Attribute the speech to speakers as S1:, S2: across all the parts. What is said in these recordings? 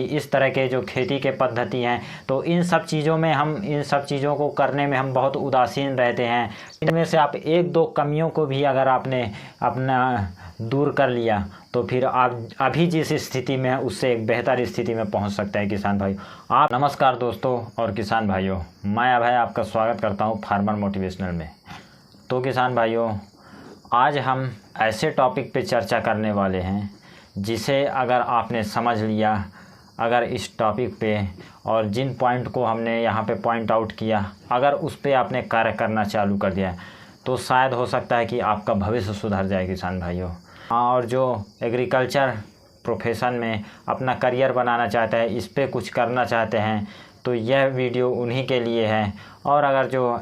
S1: इस तरह के जो खेती के पद्धति हैं, तो इन सब चीज़ों को करने में हम बहुत उदासीन रहते हैं। इनमें से आप एक दो कमियों को भी अगर आपने अपना दूर कर लिया तो फिर आप अभी जिस स्थिति में है उससे एक बेहतर स्थिति में पहुंच सकते हैं किसान भाई। आप नमस्कार दोस्तों और किसान भाइयों, मैं अभय आपका स्वागत करता हूं फार्मर मोटिवेशनल में। तो किसान भाइयों, आज हम ऐसे टॉपिक पे चर्चा करने वाले हैं जिसे अगर आपने समझ लिया, अगर इस टॉपिक पे और जिन पॉइंट को हमने यहाँ पे पॉइंट आउट किया, अगर उस पे आपने कार्य करना चालू कर दिया तो शायद हो सकता है कि आपका भविष्य सुधर जाए किसान भाइयों। और जो एग्रीकल्चर प्रोफेशन में अपना करियर बनाना चाहते हैं, इस पे कुछ करना चाहते हैं, तो यह वीडियो उन्हीं के लिए है। और अगर जो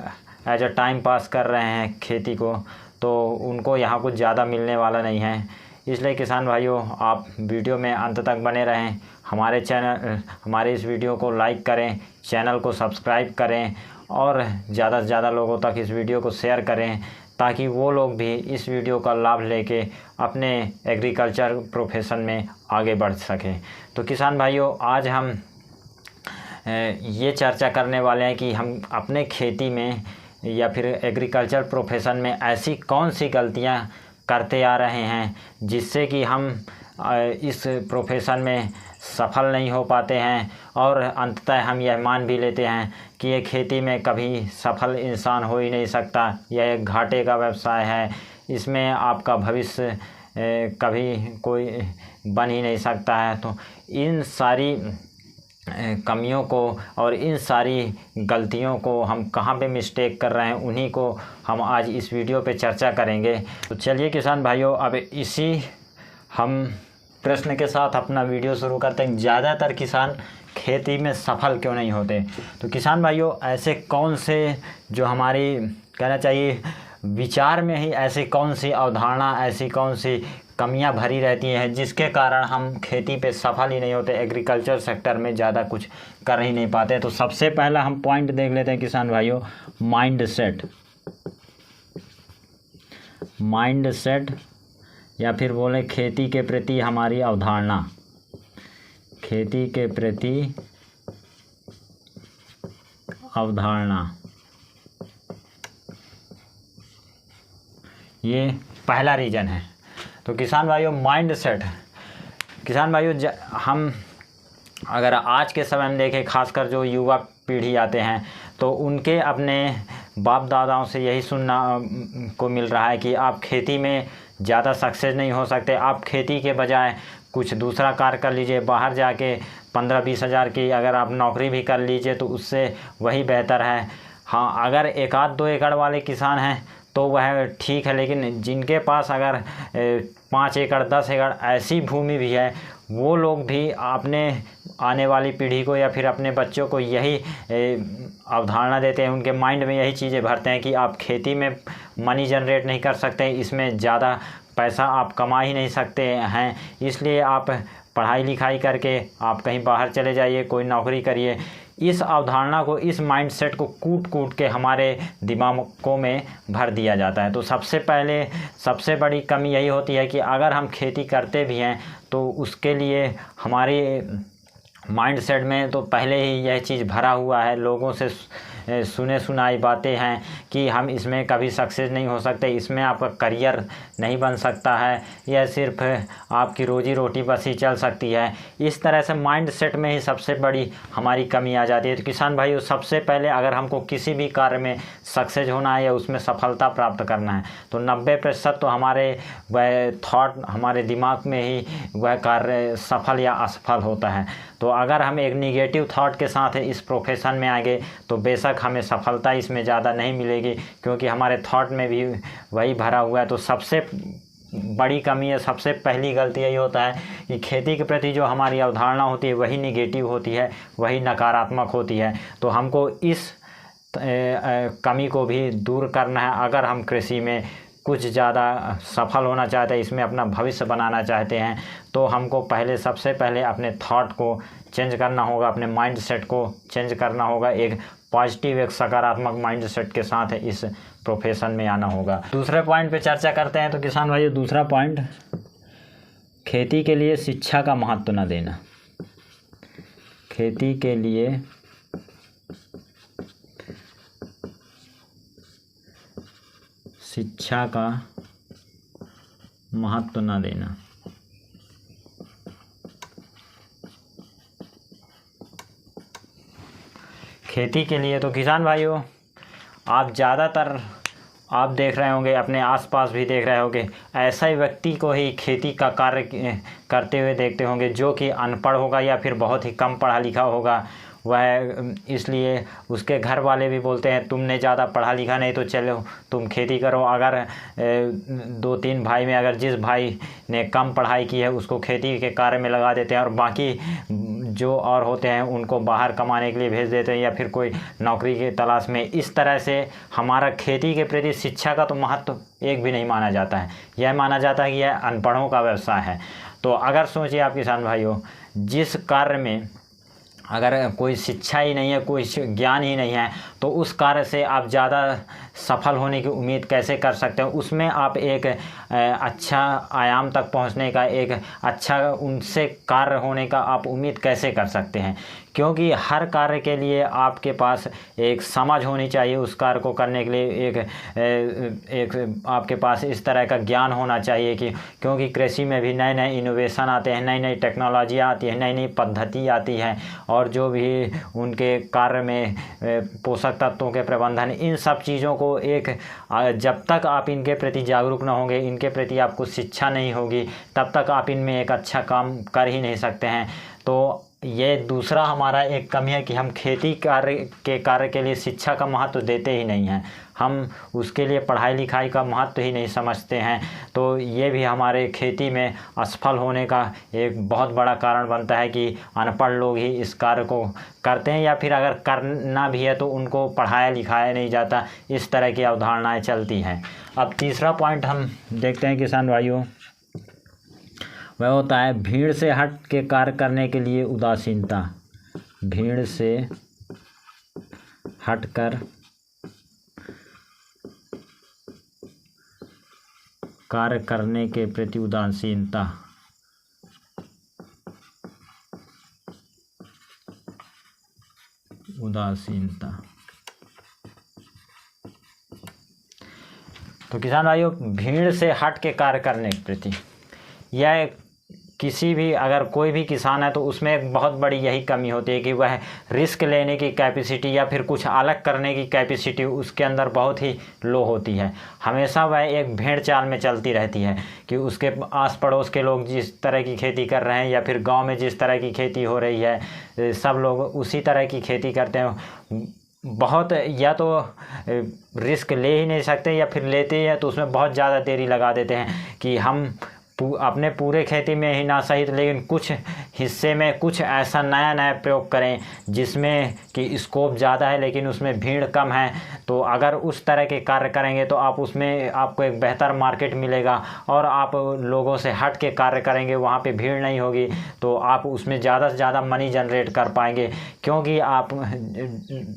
S1: एज अ टाइम पास कर रहे हैं खेती को, तो उनको यहाँ कुछ ज़्यादा मिलने वाला नहीं है। इसलिए किसान भाइयों, आप वीडियो में अंत तक बने रहें। हमारे इस वीडियो को लाइक करें, चैनल को सब्सक्राइब करें और ज़्यादा से ज़्यादा लोगों तक इस वीडियो को शेयर करें, ताकि वो लोग भी इस वीडियो का लाभ लेके अपने एग्रीकल्चर प्रोफेशन में आगे बढ़ सकें। तो किसान भाइयों, आज हम ये चर्चा करने वाले हैं कि हम अपने खेती में या फिर एग्रीकल्चर प्रोफेशन में ऐसी कौन सी गलतियां करते आ रहे हैं जिससे कि हम इस प्रोफेशन में सफल नहीं हो पाते हैं, और अंततः हम यह मान भी लेते हैं कि ये खेती में कभी सफल इंसान हो ही नहीं सकता, यह एक घाटे का व्यवसाय है, इसमें आपका भविष्य कभी कोई बन ही नहीं सकता है। तो इन सारी कमियों को और इन सारी गलतियों को हम कहाँ पे मिस्टेक कर रहे हैं, उन्हीं को हम आज इस वीडियो पे चर्चा करेंगे। तो चलिए किसान भाइयों, अब इसी हम प्रश्न के साथ अपना वीडियो शुरू करते हैं। ज़्यादातर किसान खेती में सफल क्यों नहीं होते? तो किसान भाइयों, ऐसे कौन से जो हमारी कहना चाहिए विचार में ही ऐसी कौन सी अवधारणा, ऐसी कौन सी कमियां भरी रहती हैं जिसके कारण हम खेती पे सफल ही नहीं होते, एग्रीकल्चर सेक्टर में ज़्यादा कुछ कर ही नहीं पाते? तो सबसे पहला हम पॉइंट देख लेते हैं किसान भाइयों, माइंड सेट या फिर बोले खेती के प्रति हमारी अवधारणा, खेती के प्रति अवधारणा, ये पहला रीजन है। तो किसान भाइयों, माइंड सेट, किसान भाइयों, हम अगर आज के समय में देखें, खासकर जो युवा पीढ़ी आते हैं, तो उनके अपने बाप दादाओं से यही सुनना को मिल रहा है कि आप खेती में ज़्यादा सक्सेस नहीं हो सकते, आप खेती के बजाय कुछ दूसरा कार्य कर लीजिए, बाहर जाके 15-20 हज़ार की अगर आप नौकरी भी कर लीजिए तो उससे वही बेहतर है। हाँ, अगर 1-2 एकड़ वाले किसान हैं तो वह ठीक है, लेकिन जिनके पास अगर 5 एकड़ 10 एकड़ ऐसी भूमि भी है, वो लोग भी अपने आने वाली पीढ़ी को या फिर अपने बच्चों को यही अवधारणा देते हैं, उनके माइंड में यही चीज़ें भरते हैं कि आप खेती में मनी जनरेट नहीं कर सकते, इसमें ज़्यादा पैसा आप कमा ही नहीं सकते हैं, इसलिए आप पढ़ाई लिखाई करके आप कहीं बाहर चले जाइए, कोई नौकरी करिए। इस अवधारणा को, इस माइंडसेट को कूट के हमारे दिमागों में भर दिया जाता है। तो सबसे बड़ी कमी यही होती है कि अगर हम खेती करते भी हैं तो उसके लिए हमारे माइंडसेट में तो पहले ही यह चीज़ भरा हुआ है, लोगों से सुने सुनाई बातें हैं कि हम इसमें कभी सक्सेस नहीं हो सकते, इसमें आपका करियर नहीं बन सकता है, यह सिर्फ आपकी रोजी रोटी बस ही चल सकती है। इस तरह से माइंडसेट में ही सबसे बड़ी हमारी कमी आ जाती है। तो किसान भाइयों, सबसे पहले अगर हमको किसी भी कार्य में सक्सेस होना है या उसमें सफलता प्राप्त करना है, तो 90% तो हमारे वह थॉट, हमारे दिमाग में ही वह कार्य सफल या असफल होता है। तो अगर हम एक निगेटिव थॉट के साथ इस प्रोफेशन में आएंगे तो बेशक हमें सफलता इसमें ज़्यादा नहीं मिलेगी, क्योंकि हमारे थॉट में भी वही भरा हुआ है। तो सबसे बड़ी कमी है, सबसे पहली गलती यही होता है कि खेती के प्रति जो हमारी अवधारणा होती है वही निगेटिव होती है, वही नकारात्मक होती है। तो हमको इस कमी को भी दूर करना है। अगर हम कृषि में कुछ ज़्यादा सफल होना चाहते हैं, इसमें अपना भविष्य बनाना चाहते हैं, तो हमको सबसे पहले अपने थॉट को चेंज करना होगा, अपने माइंडसेट को चेंज करना होगा, एक पॉजिटिव, एक सकारात्मक माइंडसेट के साथ इस प्रोफेशन में आना होगा। दूसरे पॉइंट पे चर्चा करते हैं। तो किसान भाइयों, दूसरा पॉइंट, खेती के लिए शिक्षा का महत्व न देना। खेती के लिए शिक्षा का महत्व न देना। खेती के लिए तो किसान भाइयों, आप ज़्यादातर आप देख रहे होंगे, अपने आसपास भी देख रहे होंगे, ऐसा ही व्यक्ति को ही खेती का कार्य करते हुए देखते होंगे जो कि अनपढ़ होगा या फिर बहुत ही कम पढ़ा लिखा होगा। वह इसलिए उसके घर वाले भी बोलते हैं तुमने ज़्यादा पढ़ा लिखा नहीं तो चलो तुम खेती करो। अगर 2-3 भाई में अगर जिस भाई ने कम पढ़ाई की है उसको खेती के कार्य में लगा देते हैं और बाकी जो और होते हैं उनको बाहर कमाने के लिए भेज देते हैं या फिर कोई नौकरी की तलाश में। इस तरह से हमारा खेती के प्रति शिक्षा का तो महत्व एक भी नहीं माना जाता है। यह माना जाता है कि यह अनपढ़ों का व्यवसाय है। तो अगर सोचिए आप किसान भाइयों, जिस कार्य में अगर कोई शिक्षा ही नहीं है, कोई ज्ञान ही नहीं है, तो उस कार्य से आप ज़्यादा सफल होने की उम्मीद कैसे कर सकते हैं। उसमें आप एक अच्छा आयाम तक पहुंचने का, एक अच्छा उनसे कार्य होने का आप उम्मीद कैसे कर सकते हैं। क्योंकि हर कार्य के लिए आपके पास एक समझ होनी चाहिए, उस कार्य को करने के लिए एक आपके पास इस तरह का ज्ञान होना चाहिए कि क्योंकि कृषि में भी नए नए इनोवेशन आते हैं, नई नई टेक्नोलॉजी आती है, नई नई पद्धति आती है और जो भी उनके कार्य में पोषक तत्वों के प्रबंधन, इन सब चीज़ों को जब तक आप इनके प्रति जागरूक न होंगे, इनके प्रति आपको शिक्षा नहीं होगी, तब तक आप इनमें एक अच्छा काम कर ही नहीं सकते हैं। तो ये दूसरा हमारा एक कमी है कि हम खेती कार्य के लिए शिक्षा का महत्व देते ही नहीं हैं, हम उसके लिए पढ़ाई लिखाई का महत्व ही नहीं समझते हैं। तो ये भी हमारे खेती में असफल होने का एक बहुत बड़ा कारण बनता है कि अनपढ़ लोग ही इस कार्य को करते हैं या फिर अगर करना भी है तो उनको पढ़ाया लिखाया नहीं जाता। इस तरह की अवधारणाएं चलती हैं। अब तीसरा पॉइंट हम देखते हैं किसान भाइयों, वह होता है भीड़ से हट के कार्य करने के लिए उदासीनता। भीड़ से हटकर कार्य करने के प्रति उदासीनता। तो किसान भाइयों, भीड़ से हट के कार्य करने के प्रति, यह किसी भी अगर कोई भी किसान है तो उसमें एक बहुत बड़ी यही कमी होती है कि वह रिस्क लेने की कैपेसिटी या फिर कुछ अलग करने की कैपेसिटी उसके अंदर बहुत ही लो होती है। हमेशा वह एक भेड़ चाल में चलती रहती है कि उसके आस पड़ोस के लोग जिस तरह की खेती कर रहे हैं या फिर गांव में जिस तरह की खेती हो रही है, सब लोग उसी तरह की खेती करते हैं। बहुत या तो रिस्क ले ही नहीं सकते या फिर लेते हैं तो उसमें बहुत ज़्यादा देरी लगा देते हैं कि हम अपने पूरे खेती में ही ना सही लेकिन कुछ हिस्से में कुछ ऐसा नया नया प्रयोग करें जिसमें कि स्कोप ज़्यादा है लेकिन उसमें भीड़ कम है। तो अगर उस तरह के कार्य करेंगे तो आप उसमें आपको एक बेहतर मार्केट मिलेगा और आप लोगों से हट के कार्य करेंगे, वहाँ पे भीड़ नहीं होगी तो आप उसमें ज़्यादा से ज़्यादा मनी जनरेट कर पाएंगे। क्योंकि आप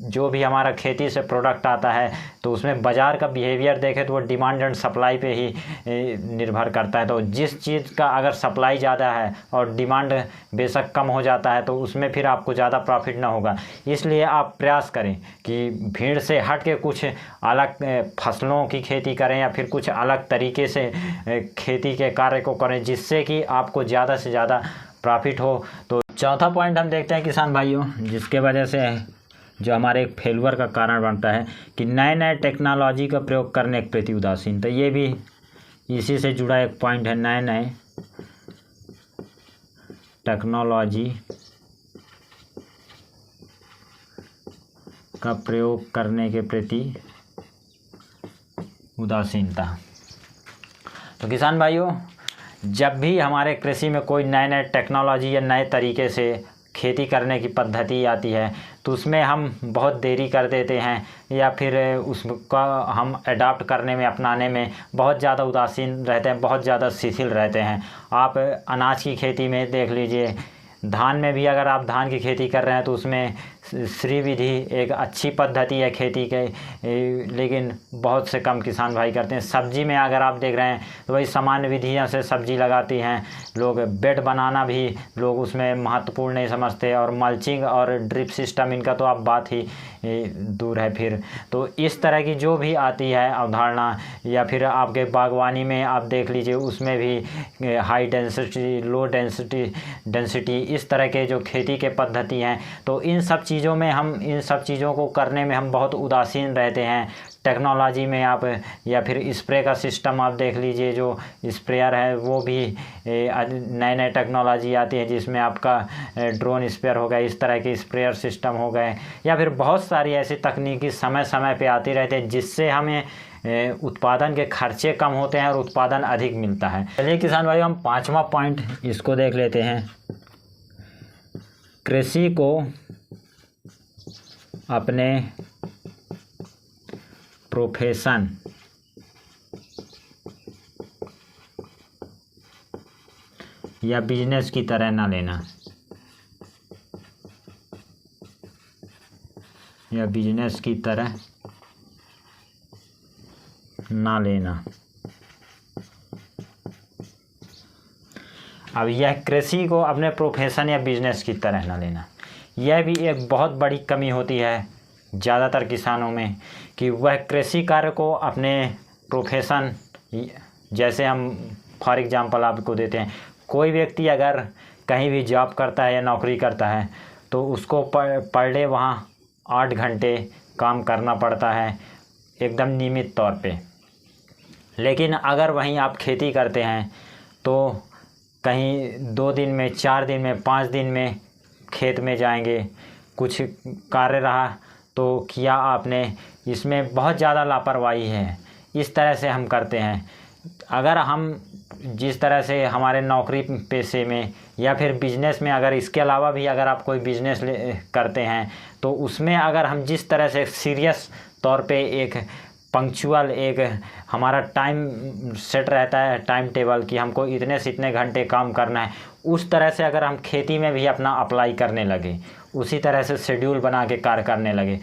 S1: जो भी हमारा खेती से प्रोडक्ट आता है तो उसमें बाज़ार का बिहेवियर देखें तो वो डिमांड एंड सप्लाई पे ही निर्भर करता है। तो जिस चीज़ का अगर सप्लाई ज़्यादा है और डिमांड बेशक कम हो जाता है तो उसमें फिर आपको ज़्यादा प्रॉफिट ना होगा। इसलिए आप प्रयास करें कि भीड़ से हट के कुछ अलग फसलों की खेती करें या फिर कुछ अलग तरीके से खेती के कार्य को करें जिससे कि आपको ज़्यादा से ज़्यादा प्रॉफिट हो। तो चौथा पॉइंट हम देखते हैं किसान भाइयों, जिसके वजह से जो हमारे एक फेलुअर का कारण बनता है कि नए नए टेक्नोलॉजी का प्रयोग करने के प्रति उदासीनता। ये भी इसी से जुड़ा एक पॉइंट है, नए नए टेक्नोलॉजी का प्रयोग करने के प्रति उदासीनता। तो किसान भाइयों, जब भी हमारे कृषि में कोई नए नए टेक्नोलॉजी या नए तरीके से खेती करने की पद्धति आती है तो उसमें हम बहुत देरी कर देते हैं या फिर उसका हम अडाप्ट करने में, अपनाने में बहुत ज़्यादा उदासीन रहते हैं, बहुत ज़्यादा शिथिल रहते हैं। आप अनाज की खेती में देख लीजिए, धान में भी अगर आप धान की खेती कर रहे हैं तो उसमें श्री विधि एक अच्छी पद्धति है खेती के, लेकिन बहुत से कम किसान भाई करते हैं। सब्जी में अगर आप देख रहे हैं तो वही सामान्य विधियों से सब्जी लगाती हैं लोग। बेड बनाना भी लोग उसमें महत्वपूर्ण नहीं समझते, और मल्चिंग और ड्रिप सिस्टम इनका तो आप बात ही दूर है। फिर तो इस तरह की जो भी आती है अवधारणा, या फिर आपके बागवानी में आप देख लीजिए उसमें भी हाई डेंसिटी, लो डेंसिटी इस तरह के जो खेती के पद्धति हैं, तो इन सब चीज़ों को करने में हम बहुत उदासीन रहते हैं। टेक्नोलॉजी में आप, या फिर स्प्रे का सिस्टम आप देख लीजिए, जो स्प्रेयर है वो भी नए नए टेक्नोलॉजी आती है जिसमें आपका ड्रोन स्प्रेयर हो गया, इस तरह के स्प्रेयर सिस्टम हो गए, या फिर बहुत सारी ऐसी तकनीकी समय समय पे आती रहती है जिससे हमें उत्पादन के खर्चे कम होते हैं और उत्पादन अधिक मिलता है। चलिए किसान भाइयों, हम 5वां पॉइंट इसको देख लेते हैं। कृषि को अपने प्रोफेशन या बिजनेस की तरह ना लेना, या बिजनेस की तरह ना लेना। अब यह कृषि को अपने प्रोफेशन या बिजनेस की तरह ना लेना, यह भी एक बहुत बड़ी कमी होती है ज़्यादातर किसानों में, कि वह कृषि कार्य को अपने प्रोफेशन, जैसे हम फॉर एग्जांपल आपको देते हैं, कोई व्यक्ति अगर कहीं भी जॉब करता है या नौकरी करता है तो उसको पर डे वहाँ 8 घंटे काम करना पड़ता है एकदम नियमित तौर पे। लेकिन अगर वहीं आप खेती करते हैं तो कहीं 2 दिन में, 4 दिन में, 5 दिन में खेत में जाएंगे, कुछ कार्य रहा तो किया आपने, इसमें बहुत ज़्यादा लापरवाही है। इस तरह से हम करते हैं। अगर हम जिस तरह से हमारे नौकरी पेशे में या फिर बिजनेस में, अगर इसके अलावा भी अगर आप कोई बिजनेस करते हैं तो उसमें अगर हम जिस तरह से सीरियस तौर पे एक पंक्चुअल एक हमारा टाइम सेट रहता है, टाइम टेबल, कि हमको इतने से इतने घंटे काम करना है, उस तरह से अगर हम खेती में भी अपना अप्लाई करने लगे, उसी तरह से शेड्यूल बना के कार्य करने लगे,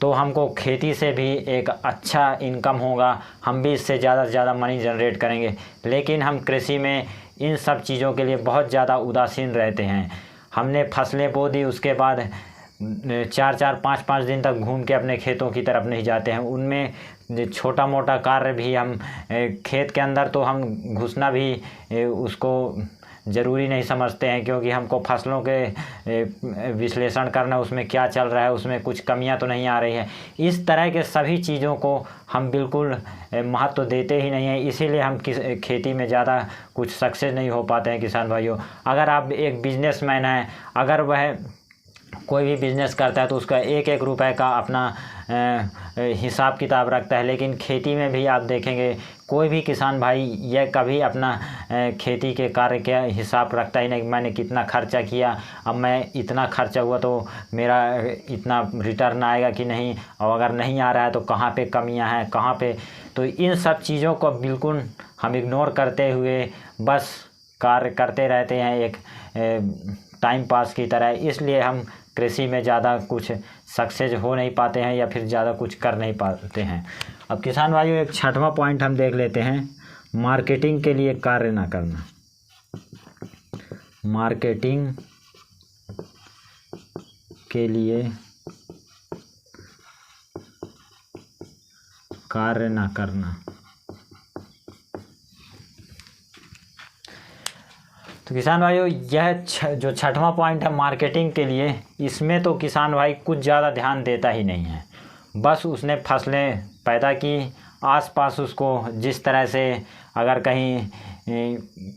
S1: तो हमको खेती से भी एक अच्छा इनकम होगा, हम भी इससे ज़्यादा से ज़्यादा मनी जनरेट करेंगे। लेकिन हम कृषि में इन सब चीज़ों के लिए बहुत ज़्यादा उदासीन रहते हैं। हमने फसलें बो दी, उसके बाद 4-4, 5-5 दिन तक घूम के अपने खेतों की तरफ नहीं जाते हैं। उनमें छोटा मोटा कार्य भी हम खेत के अंदर तो हम घुसना भी उसको ज़रूरी नहीं समझते हैं, क्योंकि हमको फसलों के विश्लेषण करना, उसमें क्या चल रहा है, उसमें कुछ कमियां तो नहीं आ रही है। इस तरह के सभी चीज़ों को हम बिल्कुल महत्व देते ही नहीं हैं, इसीलिए हम खेती में ज़्यादा कुछ सक्सेस नहीं हो पाते हैं किसान भाइयों। अगर आप एक बिजनेसमैन हैं, अगर वह कोई भी बिज़नेस करता है तो उसका एक एक रुपए का अपना हिसाब किताब रखता है, लेकिन खेती में भी आप देखेंगे कोई भी किसान भाई यह कभी अपना खेती के कार्य का हिसाब रखता ही नहीं। मैंने कितना खर्चा किया, अब मैं इतना खर्चा हुआ तो मेरा इतना रिटर्न आएगा कि नहीं, और अगर नहीं आ रहा है तो कहाँ पे कमियां हैं, कहाँ पे। तो इन सब चीज़ों को बिल्कुल हम इग्नोर करते हुए बस कार्य करते रहते हैं एक टाइम पास की तरह। इसलिए हम कृषि में ज़्यादा कुछ सक्सेस हो नहीं पाते हैं या फिर ज़्यादा कुछ कर नहीं पाते हैं। अब किसान भाइयों, एक 6वां पॉइंट हम देख लेते हैं, मार्केटिंग के लिए कार्य ना करना। मार्केटिंग के लिए कार्य ना करना। तो किसान भाइयों, यह जो 6वां पॉइंट है मार्केटिंग के लिए, इसमें तो किसान भाई कुछ ज़्यादा ध्यान देता ही नहीं है। बस उसने फसलें पैदा की, आसपास उसको जिस तरह से अगर कहीं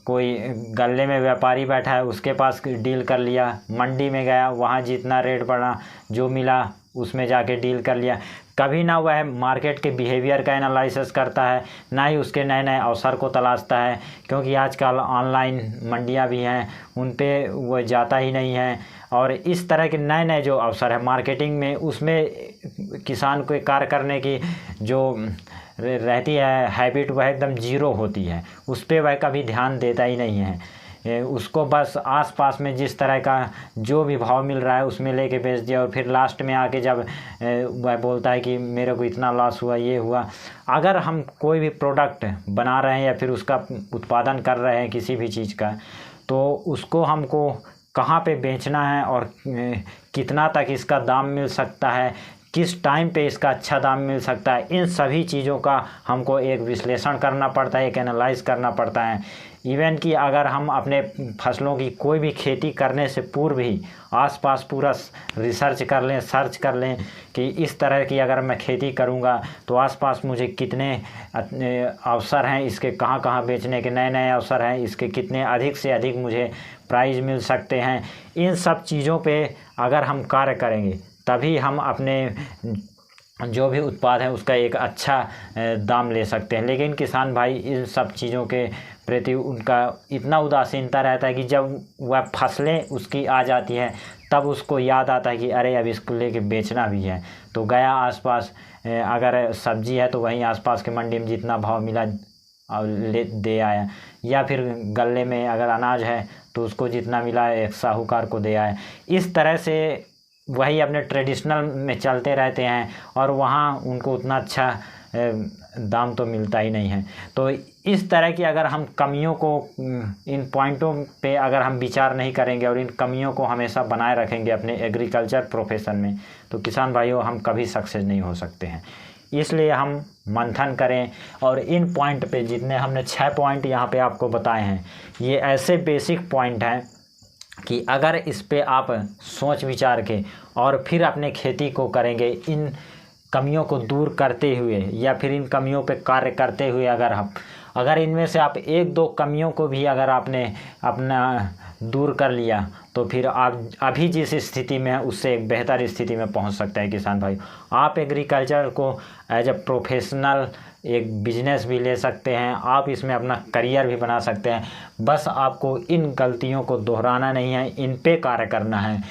S1: कोई गल्ले में व्यापारी बैठा है उसके पास डील कर लिया, मंडी में गया, वहाँ जितना रेट बढ़ा जो मिला उसमें जाके डील कर लिया। कभी ना वह मार्केट के बिहेवियर का एनालिसिस करता है, ना ही उसके नए नए अवसर को तलाशता है, क्योंकि आजकल ऑनलाइन मंडियां भी हैं, उन पे वह जाता ही नहीं है। और इस तरह के नए नए जो अवसर है मार्केटिंग में, उसमें किसान को कार्य करने की जो रहती है हैबिट, वह एकदम जीरो होती है, उस पर वह कभी ध्यान देता ही नहीं है। उसको बस आसपास में जिस तरह का जो भी भाव मिल रहा है उसमें लेके बेच दिया, और फिर लास्ट में आके जब वह बोलता है कि मेरे को इतना लॉस हुआ, ये हुआ। अगर हम कोई भी प्रोडक्ट बना रहे हैं या फिर उसका उत्पादन कर रहे हैं किसी भी चीज़ का, तो उसको हमको कहाँ पे बेचना है और कितना तक इसका दाम मिल सकता है, किस टाइम पे इसका अच्छा दाम मिल सकता है, इन सभी चीज़ों का हमको एक विश्लेषण करना पड़ता है, एक एनालाइज करना पड़ता है। इवन कि अगर हम अपने फसलों की कोई भी खेती करने से पूर्व ही आसपास पूरा रिसर्च कर लें, सर्च कर लें कि इस तरह की अगर मैं खेती करूंगा तो आसपास मुझे कितने अवसर हैं, इसके कहाँ कहाँ बेचने के नए नए अवसर हैं, इसके कितने अधिक से अधिक मुझे प्राइज़ मिल सकते हैं, इन सब चीज़ों पे अगर हम कार्य करेंगे तभी हम अपने जो भी उत्पाद है उसका एक अच्छा दाम ले सकते हैं। लेकिन किसान भाई इन सब चीज़ों के प्रति उनका इतना उदासीनता रहता है कि जब वह फसलें उसकी आ जाती है तब उसको याद आता है कि अरे अब इसको लेके बेचना भी है, तो गया आसपास, अगर सब्जी है तो वहीं आसपास के मंडी में जितना भाव मिला और ले दे आया, या फिर गले में अगर अनाज है तो उसको जितना मिला एक साहूकार को दे आया। इस तरह से वही अपने ट्रेडिशनल में चलते रहते हैं और वहाँ उनको उतना अच्छा दाम तो मिलता ही नहीं है। तो इस तरह की अगर हम कमियों को, इन पॉइंटों पे अगर हम विचार नहीं करेंगे और इन कमियों को हमेशा बनाए रखेंगे अपने एग्रीकल्चर प्रोफेशन में, तो किसान भाइयों हम कभी सक्सेस नहीं हो सकते हैं। इसलिए हम मंथन करें और इन पॉइंट पे जितने हमने 6 पॉइंट यहाँ पे आपको बताए हैं, ये ऐसे बेसिक पॉइंट हैं कि अगर इस पे आप सोच विचार के और फिर अपने खेती को करेंगे, इन कमियों को दूर करते हुए या फिर इन कमियों पे कार्य करते हुए, अगर इनमें से आप 1-2 कमियों को भी अगर आपने अपना दूर कर लिया तो फिर आप अभी जिस स्थिति में है उससे एक बेहतर स्थिति में पहुंच सकते हैं। किसान भाई आप एग्रीकल्चर को एज अ प्रोफेशनल एक बिजनेस भी ले सकते हैं, आप इसमें अपना करियर भी बना सकते हैं। बस आपको इन गलतियों को दोहराना नहीं है, इन पे कार्य करना है।